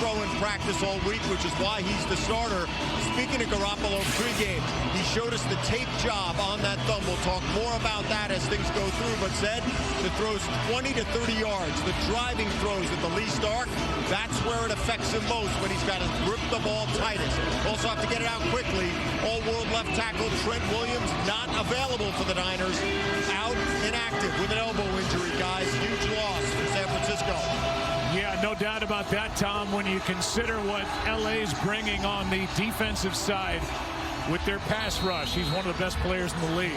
throw in practice all week, which is why he's the starter. Speaking of Garoppolo pregame, he showed us the tape job on that thumb. We'll talk more about that as things go through, but said the throws 20 to 30 yards, the driving throws at the least arc, that's where it affects him most, when he's got to grip the ball tightest. Also have to get it out quickly. All-world left tackle Trent Williams not available for the Niners. Out inactive with an elbow injury, guys. Huge loss for San Francisco. Yeah, no doubt about that, Tom, when you consider what LA's bringing on the defensive side with their pass rush. He's one of the best players in the league.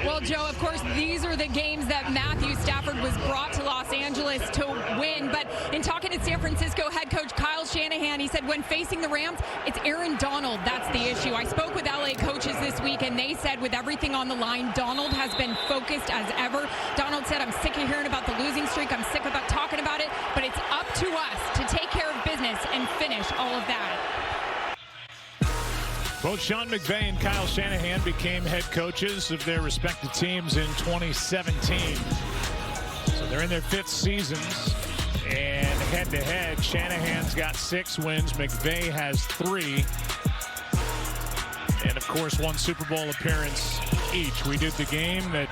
Well, Joe, of course, these are the games that Matthew Stafford was brought to Los Angeles to win. But in talking to San Francisco head coach Kyle Shanahan, he said when facing the Rams, it's Aaron Donald that's the issue. I spoke with LA coaches this week, and they said with everything on the line, Donald has been focused as ever. Donald said, I'm sick of hearing about the losing streak. I'm sick about talking about it. But it's up to us to take care of business and finish all of that. Both Sean McVay and Kyle Shanahan became head coaches of their respective teams in 2017. So they're in their 5th seasons. And head-to-head, Shanahan's got 6 wins. McVay has 3. And, of course, 1 Super Bowl appearance each. We did the game that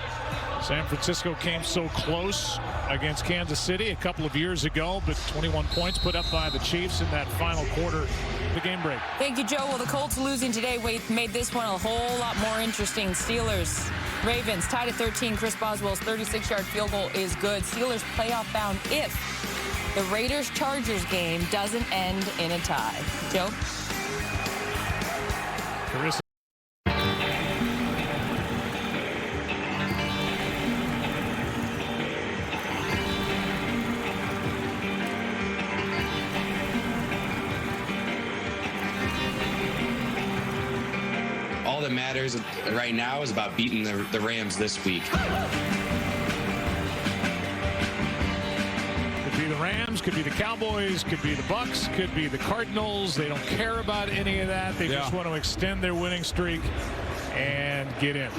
San Francisco came so close against Kansas City a couple of years ago, but 21 points put up by the Chiefs in that final quarter. The game break. Thank you, Joe. Well, the Colts losing today made this one a whole lot more interesting. Steelers, Ravens tied at 13. Chris Boswell's 36-yard field goal is good. Steelers playoff bound if the Raiders-Chargers game doesn't end in a tie. Joe? Carissa. All that matters right now is about beating the Rams this week. Could be the Rams, could be the Cowboys, could be the Bucks, could be the Cardinals. They don't care about any of that. They just want to extend their winning streak and get in.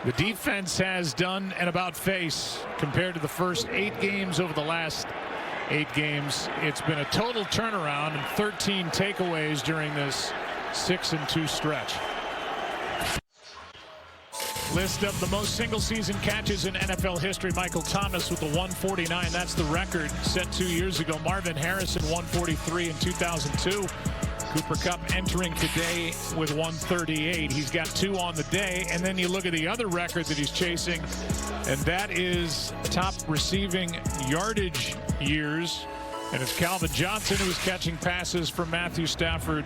The defense has done an about face compared to the first 8 games over the last 8 games. It's been a total turnaround and 13 takeaways during this 6-2 stretch. List of the most single-season catches in NFL history. Michael Thomas with the 149. That's the record set 2 years ago. Marvin Harrison 143 in 2002. Cooper Kupp entering today with 138. He's got 2 on the day. And then you look at the other record that he's chasing, and that is top receiving yardage years. And it's Calvin Johnson who's catching passes from Matthew Stafford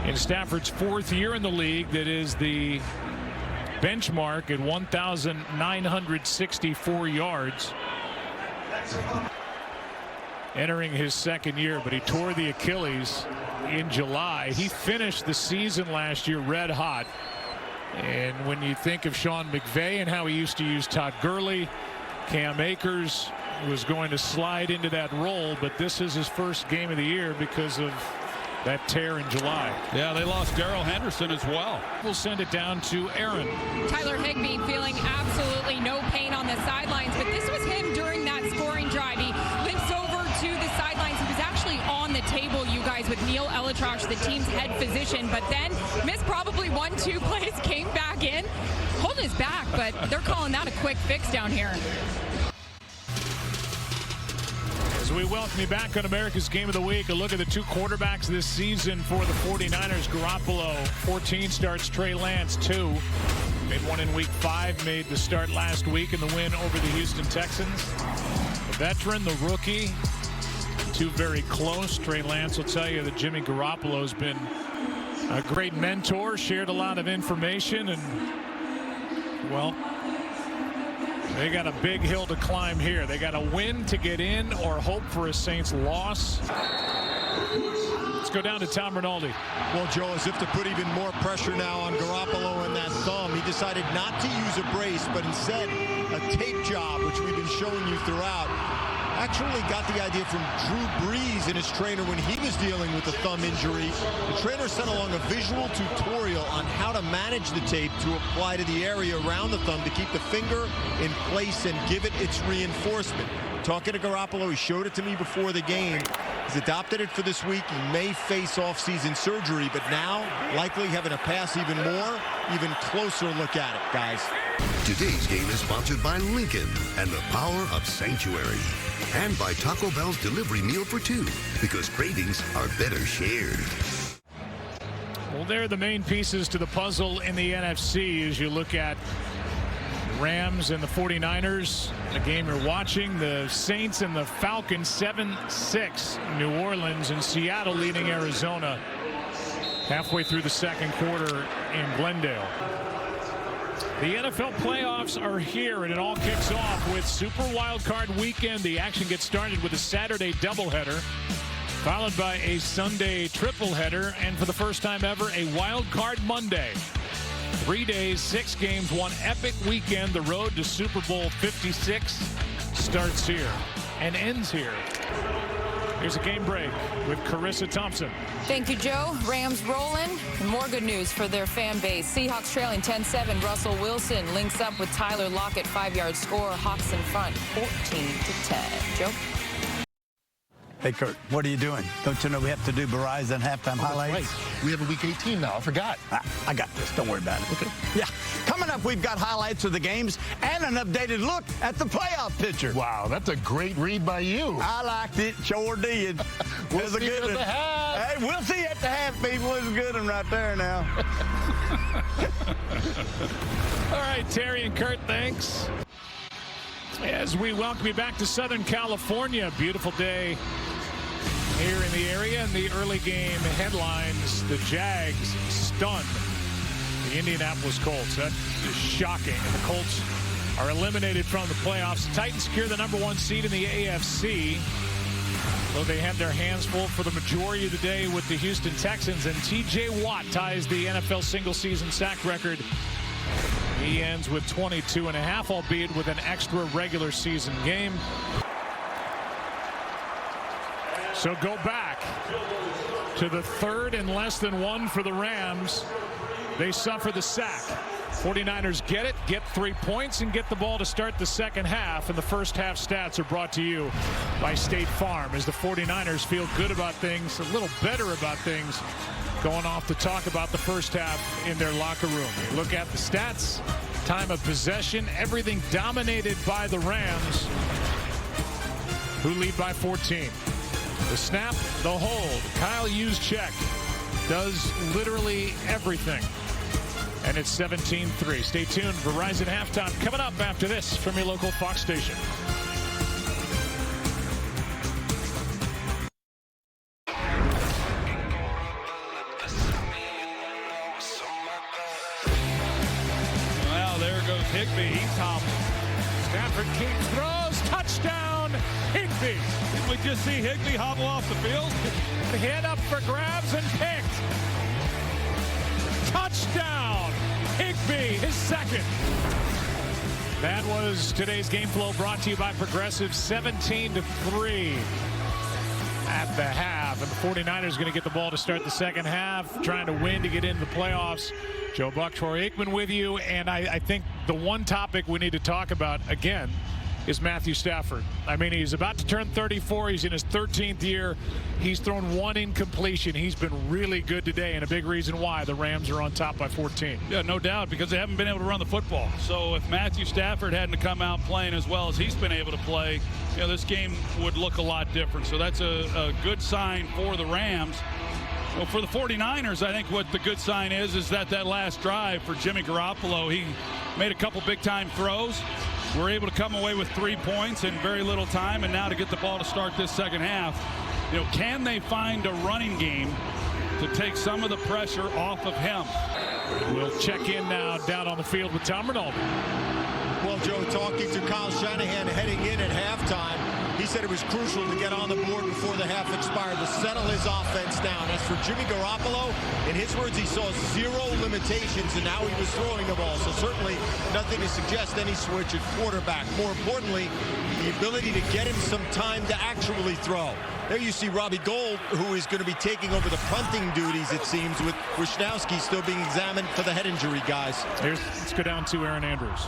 in Stafford's 4th year in the league. That is the benchmark at 1,964 yards. Entering his 2nd year, but he tore the Achilles in July. He finished the season last year red hot. And when you think of Sean McVay and how he used to use Todd Gurley, Cam Akers was going to slide into that role, but this is his first game of the year because of that tear in July. Yeah, they lost Darrell Henderson as well. We'll send it down to Aaron. Tyler Higbee feeling absolutely no pain on the sidelines, but this was him during that scoring drive. He limps over to the sidelines. He was actually on the table, you guys, with Neil Elitrosh, the team's head physician, but then missed probably 1-2 plays, came back in, holding his back, but they're calling that a quick fix down here. As we welcome you back on America's Game of the Week, a look at the 2 quarterbacks this season for the 49ers. Garoppolo, 14 starts. Trey Lance, 2. Made 1 in week 5, made the start last week in the win over the Houston Texans. The veteran, the rookie, 2 very close. Trey Lance will tell you that Jimmy Garoppolo's been a great mentor, shared a lot of information, and, well, they got a big hill to climb here. They got to win to get in or hope for a Saints loss. Let's go down to Tom Rinaldi. Well, Joe, as if to put even more pressure now on Garoppolo and that thumb, he decided not to use a brace, but instead a tape job, which we've been showing you throughout. Actually got the idea from Drew Brees and his trainer when he was dealing with the thumb injury. The trainer sent along a visual tutorial on how to manage the tape to apply to the area around the thumb to keep the finger in place and give it its reinforcement. Talking to Garoppolo, he showed it to me before the game. He's adopted it for this week. He may face off-season surgery, but now likely having to pass even closer look at it, guys. Today's game is sponsored by Lincoln and the power of Sanctuary. And by Taco Bell's delivery meal for two, because cravings are better shared. Well, they're the main pieces to the puzzle in the NFC as you look at the Rams and the 49ers. The game you're watching, the Saints and the Falcons 7-6. New Orleans and Seattle leading Arizona halfway through the second quarter in Glendale. The NFL playoffs are here, and it all kicks off with Super Wild Card Weekend. The action gets started with a Saturday doubleheader, followed by a Sunday tripleheader, and for the first time ever, a Wild Card Monday. 3 days, 6 games, one epic weekend. The road to Super Bowl 56 starts here and ends here. Here's a game break with Carissa Thompson. Thank you, Joe. Rams rolling. And more good news for their fan base. Seahawks trailing 10-7. Russell Wilson links up with Tyler Lockett. 5-yard score. Hawks in front 14-10. Joe? Hey, Kurt, what are you doing? Don't you know we have to do Verizon halftime highlights? Right. We have a week 18 now. I forgot. I got this. Don't worry about it. Okay. Yeah. Coming up, we've got highlights of the games and an updated look at the playoff picture. Wow, that's a great read by you. I liked it. Sure did. We'll see you at the half. Hey, we'll see you at the half, people. It's a good one right there now. All right, Terry and Kurt, thanks. As we welcome you back to Southern California, beautiful day here in the area. In the early game headlines, the Jags stun the Indianapolis Colts. That is shocking. And the Colts are eliminated from the playoffs. The Titans secure the #1 seed in the AFC. Though they had their hands full for the majority of the day with the Houston Texans. And T.J. Watt ties the NFL single-season sack record. He ends with 22.5, albeit with an extra regular season game. So go back to the third and less than 1 for the Rams. They suffer the sack. 49ers get it, get 3 points, and get the ball to start the second half. And the first half stats are brought to you by State Farm as the 49ers feel good about things, a little better about things, going off to talk about the first half in their locker room. You look at the stats, time of possession, everything dominated by the Rams, who lead by 14. The snap, the hold. Kyle Juszczyk does literally everything. And it's 17-3. Stay tuned. Verizon halftime coming up after this from your local Fox station. Well, there goes Higbee. He's hobbled. Stafford keeps throws. Touchdown, Higbee. Did we just see Higbee hobble off the field? Head up for grabs and picked. Touchdown, Higbee, his second. That was today's game flow brought to you by Progressive. 17-3 at the half. And the 49ers going to get the ball to start the second half, trying to win to get into the playoffs. Joe Buck, Troy Aikman with you. And I think the one topic we need to talk about, again, is Matthew Stafford. I mean, he's about to turn 34. He's in his 13th year. He's thrown 1 incompletion. He's been really good today, and a big reason why the Rams are on top by 14. Yeah, no doubt, because they haven't been able to run the football. So if Matthew Stafford hadn't come out playing as well as he's been able to play, you know, this game would look a lot different. So that's a good sign for the Rams. Well, for the 49ers, I think what the good sign is that last drive for Jimmy Garoppolo, he made a couple big-time throws. We're able to come away with 3 points in very little time, and now to get the ball to start this second half. You know, can they find a running game to take some of the pressure off of him? We'll check in now down on the field with Tom Rinaldi. Well, Joe, talking to Kyle Shanahan heading in at halftime, he said it was crucial to get on the board before the half expired to settle his offense down. As for Jimmy Garoppolo, in his words, he saw 0 limitations, and now he was throwing the ball. So certainly nothing to suggest any switch at quarterback. More importantly, the ability to get him some time to actually throw. There you see Robbie Gould, who is going to be taking over the punting duties, it seems, with Wisnowski still being examined for the head injury, guys. Let's go down to Aaron Andrews.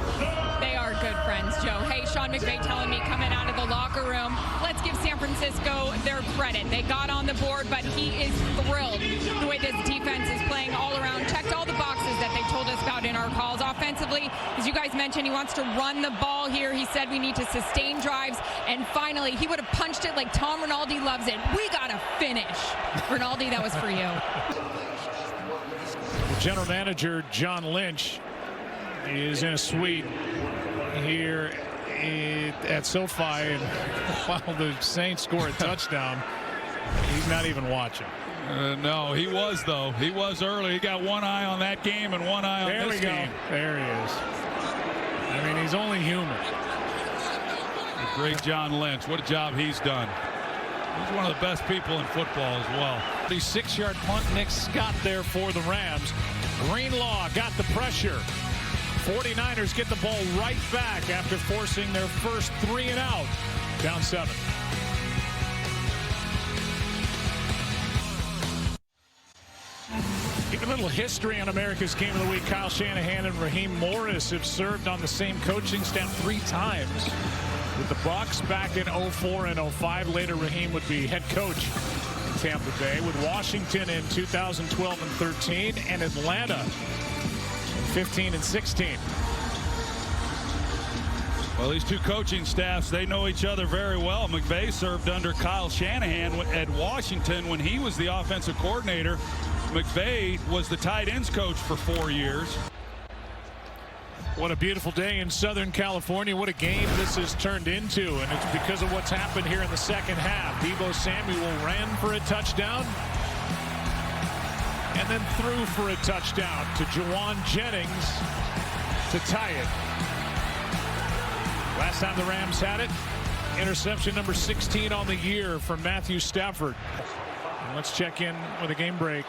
They are good friends, Joe. Hey, Sean McVay telling me coming out of the locker room, let's give San Francisco their credit. They got on the board, but he is thrilled the way this defense is playing all around. Checked all the boxes that they told us about in our calls. Offensively, as you guys mentioned, he wants to run the ball here. He said we need to sustain drives. And finally, he would have punched it like Tom Rinaldi loves it. We got to finish. Rinaldi, that was for you. General Manager John Lynch is in a suite here at SoFi, and while the Saints score a touchdown, he's not even watching. No, he was, though. He was early. He got one eye on that game and one eye on this game. There he is. I mean, he's only human. Great John Lynch. What a job he's done. He's one of the best people in football as well. The 6-yard punt, Nick Scott there for the Rams. Greenlaw got the pressure. 49ers get the ball right back after forcing their first 3 and out. Down 7. Give a little history on America's Game of the Week. Kyle Shanahan and Raheem Morris have served on the same coaching staff 3 times. With the Bucs back in 04 and 05. Later, Raheem would be head coach in Tampa Bay. With Washington in 2012 and 13. And Atlanta in 15 and 16. Well, these two coaching staffs, they know each other very well. McVay served under Kyle Shanahan at Washington when he was the offensive coordinator. McVay was the tight ends coach for 4 years. What a beautiful day in Southern California. What a game this has turned into. And it's because of what's happened here in the second half. Deebo Samuel ran for a touchdown and then threw for a touchdown to Juwan Jennings to tie it. Last time the Rams had it, interception number 16 on the year from Matthew Stafford. And let's check in with a game break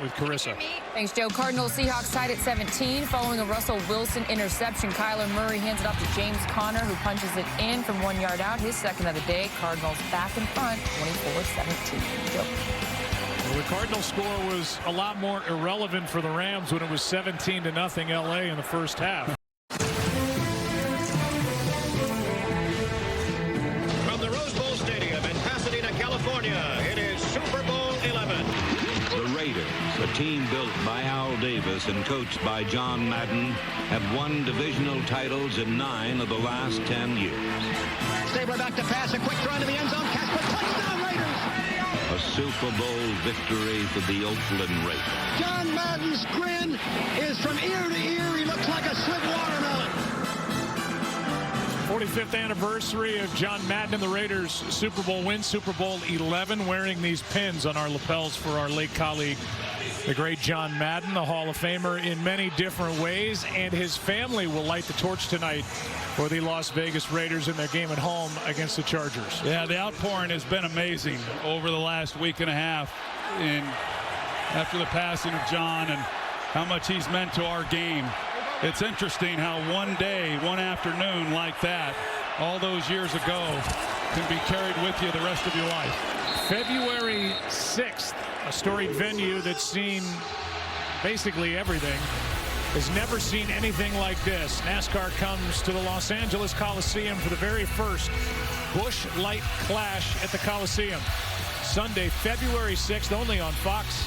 with Carissa. Thanks, Joe. Cardinals Seahawks tied at 17 following a Russell Wilson interception. Kyler Murray hands it off to James Conner, who punches it in from 1 yard out. His second of the day. Cardinals back in front, 24-17. Joe. Well, the Cardinals score was a lot more irrelevant for the Rams when it was 17-0 LA in the first half. From the Rose Bowl Stadium in Pasadena, California, it is Super Bowl 11. The Raiders, a team built by Al Davis and coached by John Madden, have won divisional titles in 9 of the last 10 years. Stabler back to pass, a quick throw into the end zone, catch for touchdown Raiders! A Super Bowl victory for the Oakland Raiders. John Madden's grin is from ear to ear. He looks like a sweet watermelon. 45th anniversary of John Madden and the Raiders Super Bowl win, Super Bowl 11, wearing these pins on our lapels for our late colleague, the great John Madden, the Hall of Famer in many different ways, and his family will light the torch tonight for the Las Vegas Raiders in their game at home against the Chargers. Yeah, the outpouring has been amazing over the last week and a half after the passing of John and how much he's meant to our game. It's interesting how one day, one afternoon like that, all those years ago, can be carried with you the rest of your life. February 6th, a storied venue that's seen basically everything, has never seen anything like this. NASCAR comes to the Los Angeles Coliseum for the very first Busch Light Clash at the Coliseum. Sunday, February 6th, only on Fox.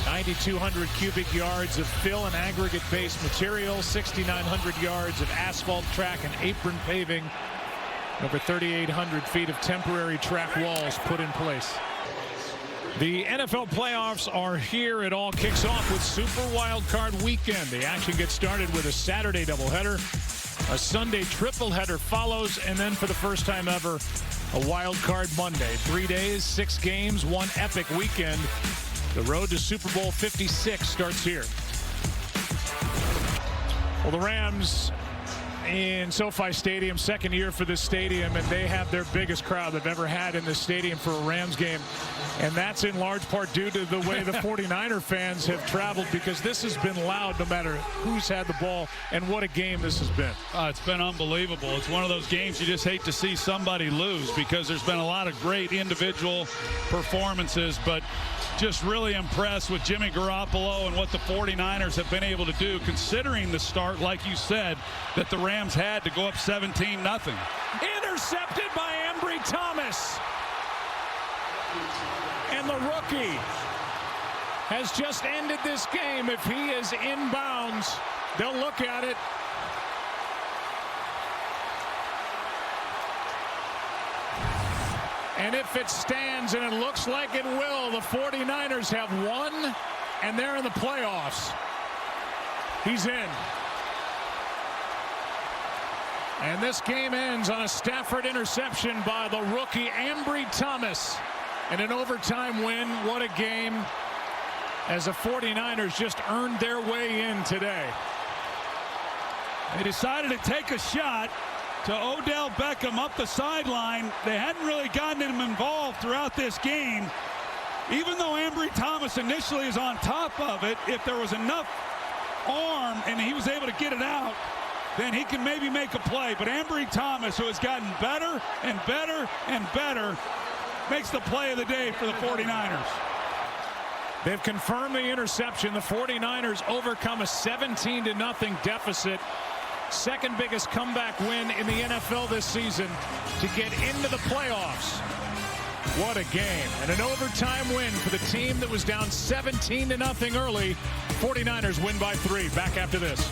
9,200 cubic yards of fill and aggregate-based material, 6,900 yards of asphalt track and apron paving, over 3,800 feet of temporary track walls put in place. The NFL playoffs are here. It all kicks off with Super Wild Card Weekend. The action gets started with a Saturday doubleheader. A Sunday tripleheader follows, and then for the first time ever, a Wild Card Monday. 3 days, 6 games, one epic weekend. The road to Super Bowl 56 starts here. Well, the Rams in SoFi Stadium, second year for this stadium, and they have their biggest crowd they've ever had in this stadium for a Rams game. And that's in large part due to the way the 49er fans have traveled, because this has been loud no matter who's had the ball, and what a game this has been. It's been unbelievable. It's one of those games you just hate to see somebody lose, because there's been a lot of great individual performances, but just really impressed with Jimmy Garoppolo and what the 49ers have been able to do, considering the start, like you said, that the Rams had to go up 17-0. Intercepted by Ambry Thomas. And the rookie has just ended this game. If he is inbounds, they'll look at it. And if it stands, and it looks like it will, the 49ers have won, and they're in the playoffs. He's in. And this game ends on a Stafford interception by the rookie Ambry Thomas. And an overtime win. What a game, as the 49ers just earned their way in today. They decided to take a shot to Odell Beckham up the sideline. They hadn't really gotten him involved throughout this game. Even though Ambry Thomas initially is on top of it, if there was enough arm and he was able to get it out, then he can maybe make a play. But Ambry Thomas, who has gotten better and better and better, makes the play of the day for the 49ers. They've confirmed the interception. The 49ers overcome a 17-0 deficit. Second biggest comeback win in the NFL this season to get into the playoffs. What a game. And an overtime win for the team that was down 17-0 early. 49ers win by 3. Back after this.